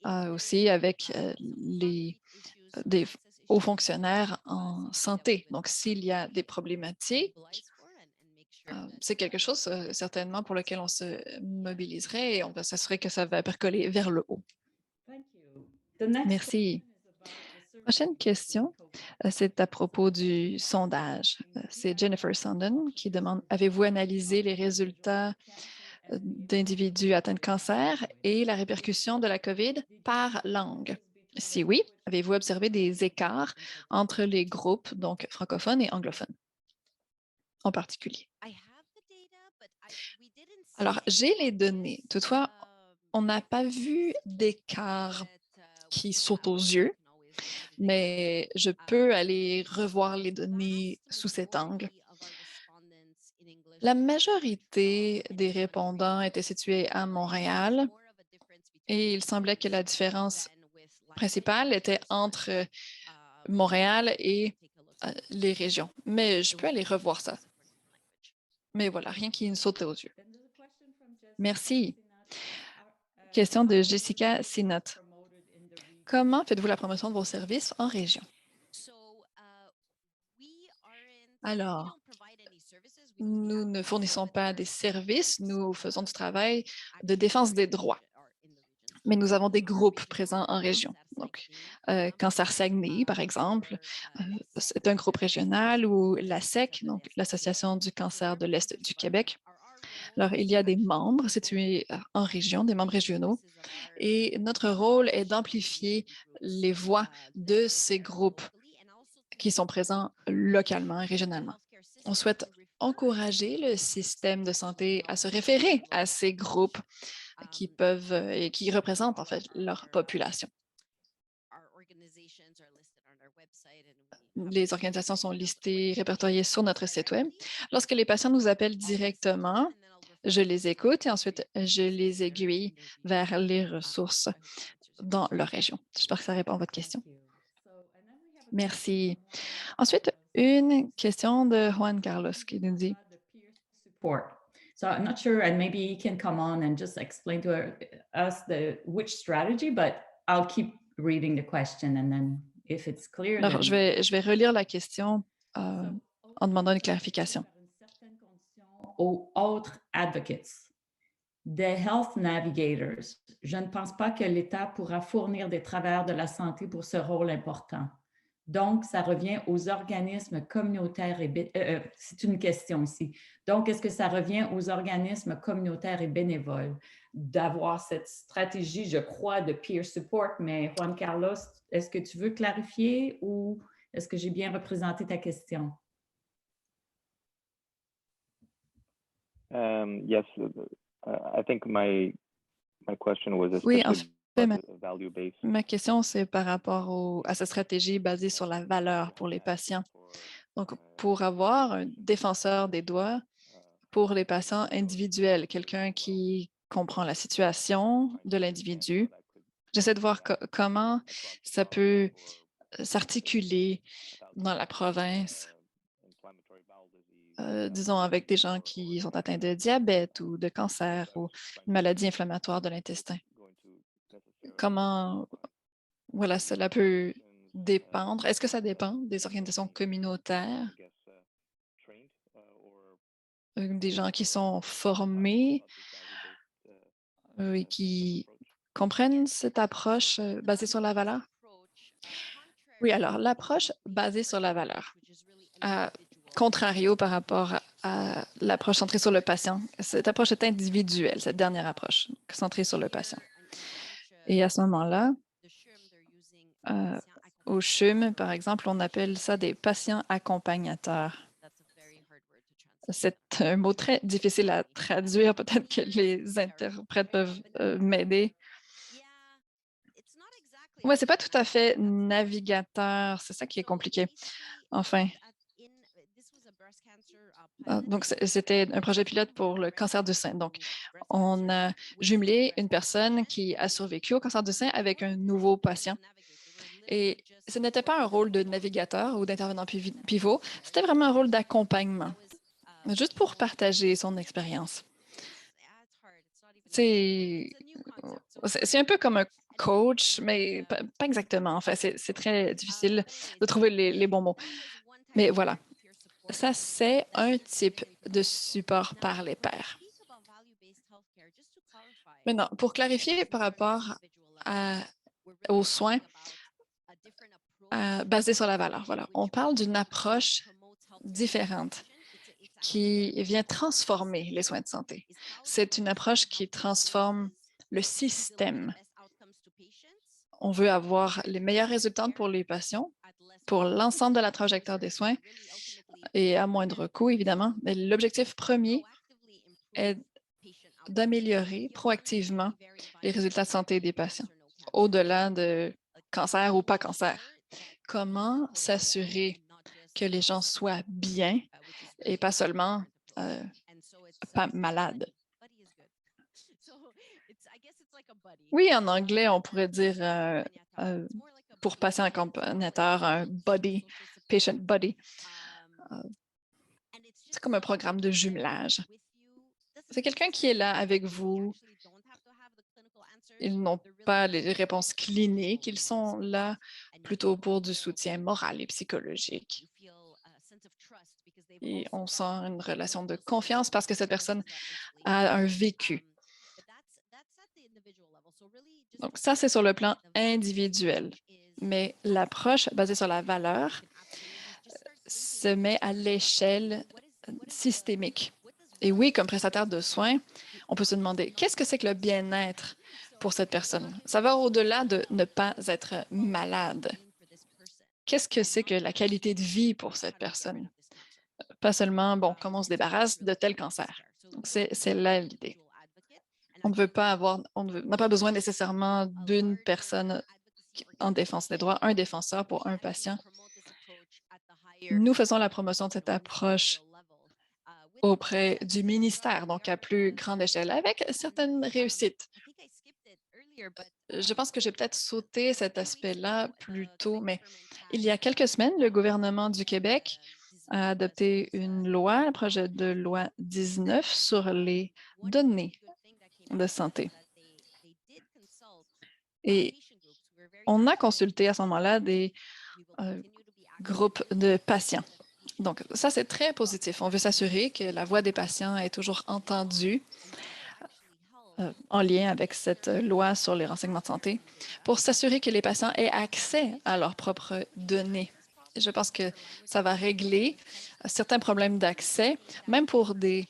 S6: aussi avec des hauts fonctionnaires en santé. Donc, s'il y a des problématiques, c'est quelque chose certainement pour lequel on se mobiliserait et on va s'assurer que ça va percoler vers le haut. Merci. Prochaine question, c'est à propos du sondage. C'est Jennifer Sandon qui demande, avez-vous analysé les résultats d'individus atteints de cancer et la répercussion de la COVID par langue? Si oui, avez-vous observé des écarts entre les groupes, donc francophones et anglophones en particulier? Alors, j'ai les données. Toutefois, on n'a pas vu d'écart qui saute aux yeux, mais je peux aller revoir les données sous cet angle. La majorité des répondants étaient situés à Montréal et il semblait que la différence principale était entre Montréal et les régions. Mais je peux aller revoir ça. Mais voilà, rien qui me saute aux yeux. Merci. Question de Jessica Sinot. Comment faites-vous la promotion de vos services en région? Alors, nous ne fournissons pas des services, nous faisons du travail de défense des droits. Mais nous avons des groupes présents en région. Donc, Cancer Saguenay, par exemple, c'est un groupe régional ou l'ASEC, donc l'Association du cancer de l'Est du Québec. Alors, il y a des membres situés en région, des membres régionaux, et notre rôle est d'amplifier les voix de ces groupes qui sont présents localement et régionalement. On souhaite encourager le système de santé à se référer à ces groupes qui peuvent et qui représentent en fait leur population. Les organisations sont listées, répertoriées sur notre site Web. Lorsque les patients nous appellent directement, je les écoute et ensuite je les aiguille vers les ressources dans leur région. J'espère que ça répond à votre question. Merci. Ensuite, une question de Juan Carlos qui nous dit
S5: So I'm not sure, and maybe he can come on and just explain to us which strategy, but I'll keep reading the question, and then if it's clear.
S6: Alors, je vais relire la question en demandant une clarification.
S5: Aux autres advocates, des health navigators, je ne pense pas que l'État pourra fournir des travailleurs de la santé pour ce rôle important. Donc, ça revient aux organismes communautaires et c'est une question aussi. Donc, est-ce que ça revient aux organismes communautaires et bénévoles d'avoir cette stratégie, je crois, de peer support? Mais Juan Carlos, est-ce que tu veux clarifier ou est-ce que j'ai bien représenté ta question?
S7: Yes, I think my question was
S6: Oui, en fait,
S7: value-based.
S6: ma question, c'est par rapport à cette stratégie basée sur la valeur pour les patients. Donc, pour avoir un défenseur des droits pour les patients individuels, quelqu'un qui comprend la situation de l'individu, j'essaie de voir comment ça peut s'articuler dans la province, disons avec des gens qui sont atteints de diabète ou de cancer ou une maladie inflammatoire de l'intestin. Comment, voilà, cela peut dépendre. Est-ce que ça dépend des organisations communautaires, des gens qui sont formés et qui comprennent cette approche basée sur la valeur? Oui, alors l'approche basée sur la valeur, contrario par rapport à l'approche centrée sur le patient, cette approche est individuelle, cette dernière approche centrée sur le patient. Et à ce moment-là, au CHUM, par exemple, on appelle ça des patients accompagnateurs. C'est un mot très difficile à traduire. Peut-être que les interprètes peuvent m'aider. Oui, ce n'est pas tout à fait navigateur. C'est ça qui est compliqué. Enfin, Donc, c'était un projet pilote pour le cancer du sein. Donc, on a jumelé une personne qui a survécu au cancer du sein avec un nouveau patient. Et ce n'était pas un rôle de navigateur ou d'intervenant pivot, c'était vraiment un rôle d'accompagnement, juste pour partager son expérience. C'est un peu comme un coach, mais pas exactement. Enfin, c'est très difficile de trouver les bons mots. Mais voilà, ça, c'est un type de support par les pairs. Maintenant, pour clarifier par rapport aux soins basés sur la valeur, voilà, on parle d'une approche différente qui vient transformer les soins de santé. C'est une approche qui transforme le système. On veut avoir les meilleurs résultats pour les patients, pour l'ensemble de la trajectoire des soins et à moindre coût, évidemment. Mais l'objectif premier est d'améliorer proactivement les résultats de santé des patients, au-delà de cancer ou pas cancer. Comment s'assurer que les gens soient bien et pas seulement pas malades? Oui, en anglais, on pourrait dire pour patient accompagnateur, un buddy, patient buddy. C'est comme un programme de jumelage. C'est quelqu'un qui est là avec vous. Ils n'ont pas les réponses cliniques, ils sont là plutôt pour du soutien moral et psychologique. Et on sent une relation de confiance parce que cette personne a un vécu. Donc ça, c'est sur le plan individuel. Mais l'approche basée sur la valeur se met à l'échelle systémique. Et oui, comme prestataire de soins, on peut se demander qu'est-ce que c'est que le bien-être pour cette personne? Ça va au-delà de ne pas être malade. Qu'est-ce que c'est que la qualité de vie pour cette personne? Pas seulement, bon, comment on se débarrasse de tel cancer. C'est là l'idée. On ne veut pas avoir, on n'a pas besoin nécessairement d'une personne en défense des droits, un défenseur pour un patient. Nous faisons la promotion de cette approche auprès du ministère, donc à plus grande échelle, avec certaines réussites. Je pense que j'ai peut-être sauté cet aspect-là plus tôt, mais il y a quelques semaines, le gouvernement du Québec a adopté une loi, un projet de loi 19 sur les données de santé. Et on a consulté à ce moment-là des groupes de patients. Donc, ça, c'est très positif. On veut s'assurer que la voix des patients est toujours entendue en lien avec cette loi sur les renseignements de santé pour s'assurer que les patients aient accès à leurs propres données. Je pense que ça va régler certains problèmes d'accès, même pour des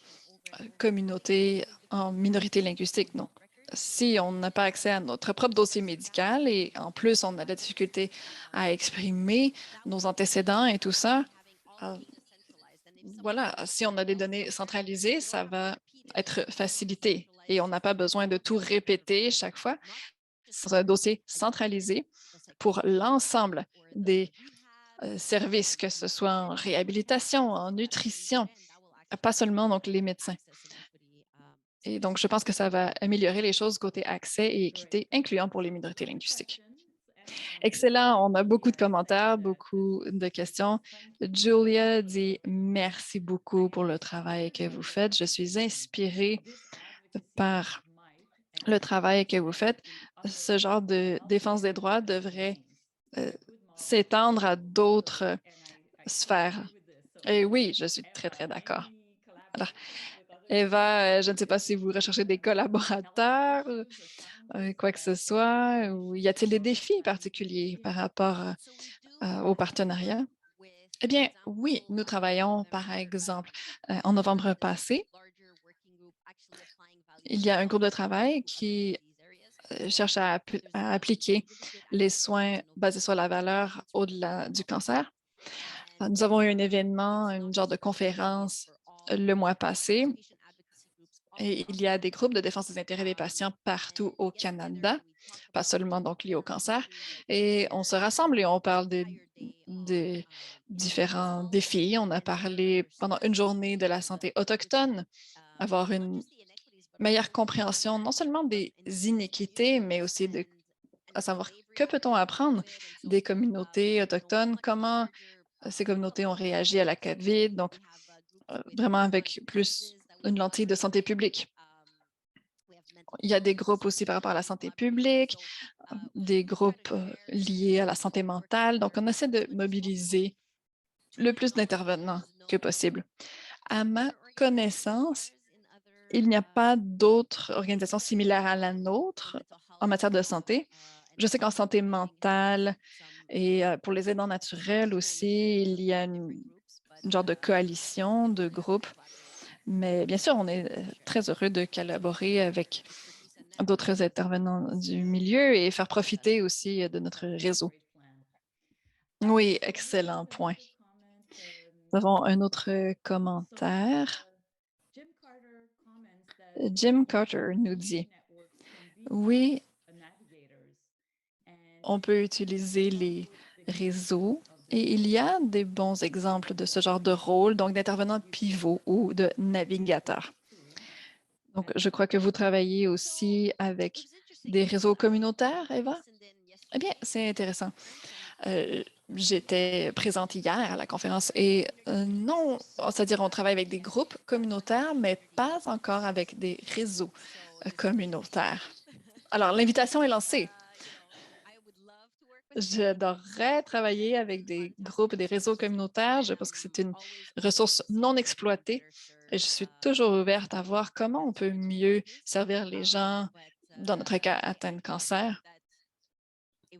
S6: communautés en minorité linguistique. Donc, si on n'a pas accès à notre propre dossier médical et en plus, on a de la difficulté à exprimer nos antécédents et tout ça, voilà, si on a des données centralisées, ça va être facilité et on n'a pas besoin de tout répéter chaque fois. C'est un dossier centralisé pour l'ensemble des services, que ce soit en réhabilitation, en nutrition, pas seulement donc les médecins. Et donc, je pense que ça va améliorer les choses côté accès et équité, incluant pour les minorités linguistiques. Excellent. On a beaucoup de commentaires, beaucoup de questions. Julia dit merci beaucoup pour le travail que vous faites. Je suis inspirée par le travail que vous faites. Ce genre de défense des droits devrait s'étendre à d'autres sphères. Et oui, je suis très, très d'accord. Alors, Eva, je ne sais pas si vous recherchez des collaborateurs, quoi que ce soit, ou y a-t-il des défis particuliers par rapport au partenariat? Eh bien, oui, nous travaillons, par exemple, en novembre passé, il y a un groupe de travail qui cherche à appliquer les soins basés sur la valeur au-delà du cancer. Nous avons eu un événement, une genre de conférence le mois passé. Et il y a des groupes de défense des intérêts des patients partout au Canada, pas seulement donc liés au cancer. Et on se rassemble et on parle des des différents défis. On a parlé pendant une journée de la santé autochtone, avoir une meilleure compréhension non seulement des inéquités, mais aussi à savoir que peut-on apprendre des communautés autochtones, comment ces communautés ont réagi à la COVID, donc vraiment avec plus une lentille de santé publique. Il y a des groupes aussi par rapport à la santé publique, des groupes liés à la santé mentale. Donc, on essaie de mobiliser le plus d'intervenants que possible. À ma connaissance, il n'y a pas d'autres organisations similaires à la nôtre en matière de santé. Je sais qu'en santé mentale et pour les aidants naturels aussi, il y a une genre de coalition, de groupe. Mais bien sûr, on est très heureux de collaborer avec d'autres intervenants du milieu et faire profiter aussi de notre réseau. Oui, excellent point. Nous avons un autre commentaire. Jim Carter nous dit, oui, on peut utiliser les réseaux et il y a des bons exemples de ce genre de rôle, donc d'intervenants pivots ou de navigateurs. Donc, je crois que vous travaillez aussi avec des réseaux communautaires, Eva? Eh bien, c'est intéressant. J'étais présente hier à la conférence et non, c'est-à-dire on travaille avec des groupes communautaires, mais pas encore avec des réseaux communautaires. Alors, l'invitation est lancée. J'adorerais travailler avec des groupes et des réseaux communautaires. Je pense que c'est une ressource non exploitée et je suis toujours ouverte à voir comment on peut mieux servir les gens, dans notre cas, atteints de cancer.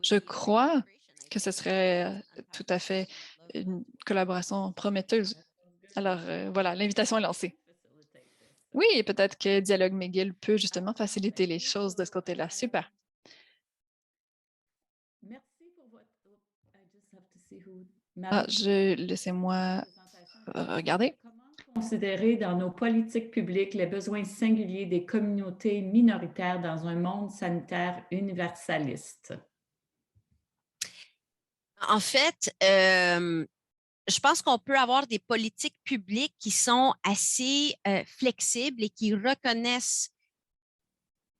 S6: Je crois que ce serait tout à fait une collaboration prometteuse. Alors, voilà, l'invitation est lancée. Oui, et peut-être que Dialogue McGill peut justement faciliter les choses de ce côté-là. Super.
S5: Merci pour votre...
S6: Laissez-moi regarder.
S5: Comment considérer dans nos politiques publiques les besoins singuliers des communautés minoritaires dans un monde sanitaire universaliste?
S4: En fait, je pense qu'on peut avoir des politiques publiques qui sont assez flexibles et qui reconnaissent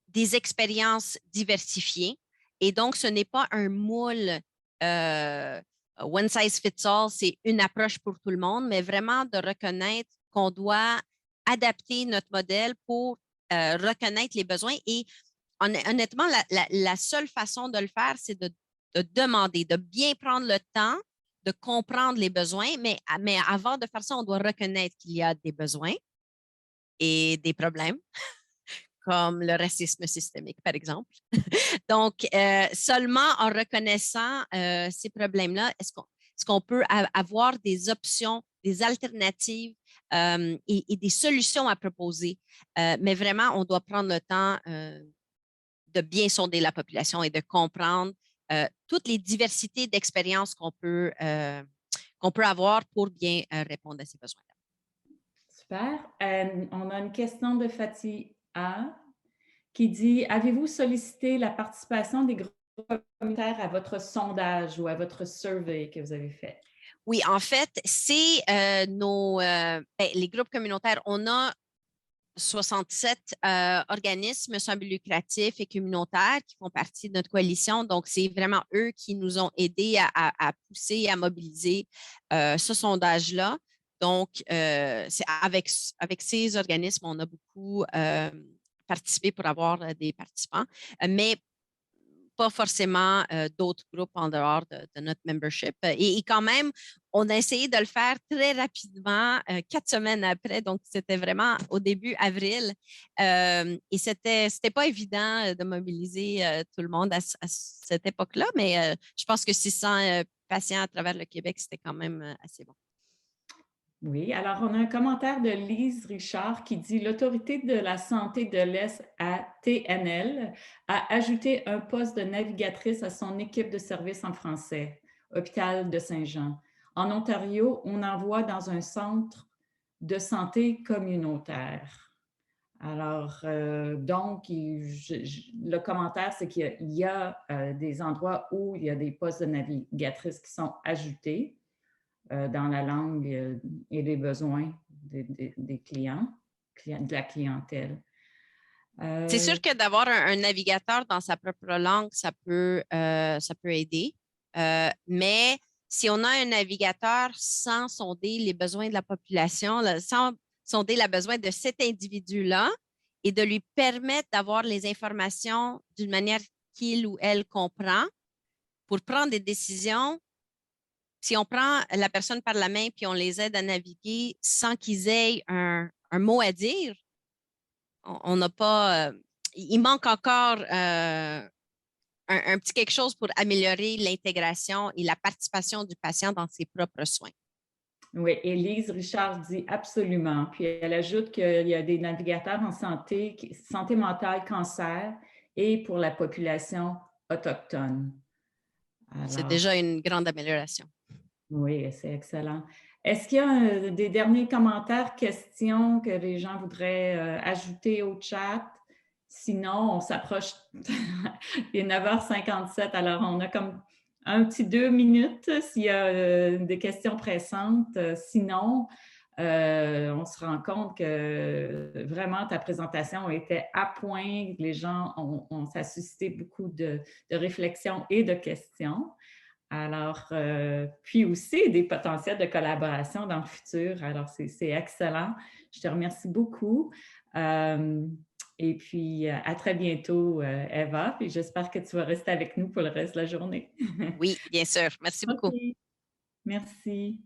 S4: des expériences diversifiées. Et donc, ce n'est pas un moule one size fits all, c'est une approche pour tout le monde, mais vraiment de reconnaître qu'on doit adapter notre modèle pour reconnaître les besoins. Et honnêtement, la seule façon de le faire, c'est de demander, de bien prendre le temps de comprendre les besoins, mais avant de faire ça, on doit reconnaître qu'il y a des besoins et des problèmes, comme le racisme systémique, par exemple. Donc, seulement en reconnaissant ces problèmes-là, est-ce qu'on peut avoir des options, des alternatives et des solutions à proposer. Mais vraiment, on doit prendre le temps de bien sonder la population et de comprendre toutes les diversités d'expériences qu'on peut avoir pour bien répondre à ces besoins-là.
S5: Super. On a une question de Fatih A qui dit, avez-vous sollicité la participation des groupes communautaires à votre sondage ou à votre survey que vous avez fait?
S4: Oui, en fait, c'est les groupes communautaires. On a 67 organismes sans but lucratif et communautaires qui font partie de notre coalition. Donc, c'est vraiment eux qui nous ont aidés à pousser, à mobiliser ce sondage-là. Donc, c'est avec ces organismes, on a beaucoup participé pour avoir des participants, mais pas forcément d'autres groupes en dehors de notre membership. Et quand même, on a essayé de le faire très rapidement, 4 semaines après. Donc, c'était vraiment au début avril. Et c'était pas évident de mobiliser tout le monde à cette époque-là, mais je pense que 600 patients à travers le Québec, c'était quand même assez bon.
S5: Oui, alors on a un commentaire de Lise Richard qui dit « L'Autorité de la santé de l'Est à TNL a ajouté un poste de navigatrice à son équipe de services en français, Hôpital de Saint-Jean. En Ontario, on envoie dans un centre de santé communautaire. Alors, donc, le commentaire, c'est qu'il y a des endroits où il y a des postes de navigatrice qui sont ajoutés dans la langue et les besoins des clients, de la clientèle.
S4: C'est sûr que d'avoir un navigateur dans sa propre langue, ça peut aider. Mais si on a un navigateur sans sonder les besoins de la population, sans sonder les besoins de cet individu-là et de lui permettre d'avoir les informations d'une manière qu'il ou elle comprend pour prendre des décisions, si on prend la personne par la main puis on les aide à naviguer sans qu'ils aient un mot à dire, on n'a pas... il manque encore un petit quelque chose pour améliorer l'intégration et la participation du patient dans ses propres soins.
S5: Oui, Élise Richard dit absolument. Puis elle ajoute qu'il y a des navigateurs en santé mentale, cancer et pour la population autochtone.
S4: C'est déjà une grande amélioration.
S5: Oui, c'est excellent. Est-ce qu'il y a des derniers commentaires, questions que les gens voudraient ajouter au chat? Sinon, on s'approche. Il est 9h57, alors on a comme un petit 2 minutes s'il y a des questions pressantes. Sinon, on se rend compte que vraiment ta présentation était à point. Les gens ça a suscité beaucoup de réflexions et de questions. Alors, puis aussi des potentiels de collaboration dans le futur. Alors, c'est excellent. Je te remercie beaucoup. Et puis, à très bientôt, Eva. Puis j'espère que tu vas rester avec nous pour le reste de la journée.
S4: Oui, bien sûr. Merci beaucoup.
S5: Okay. Merci.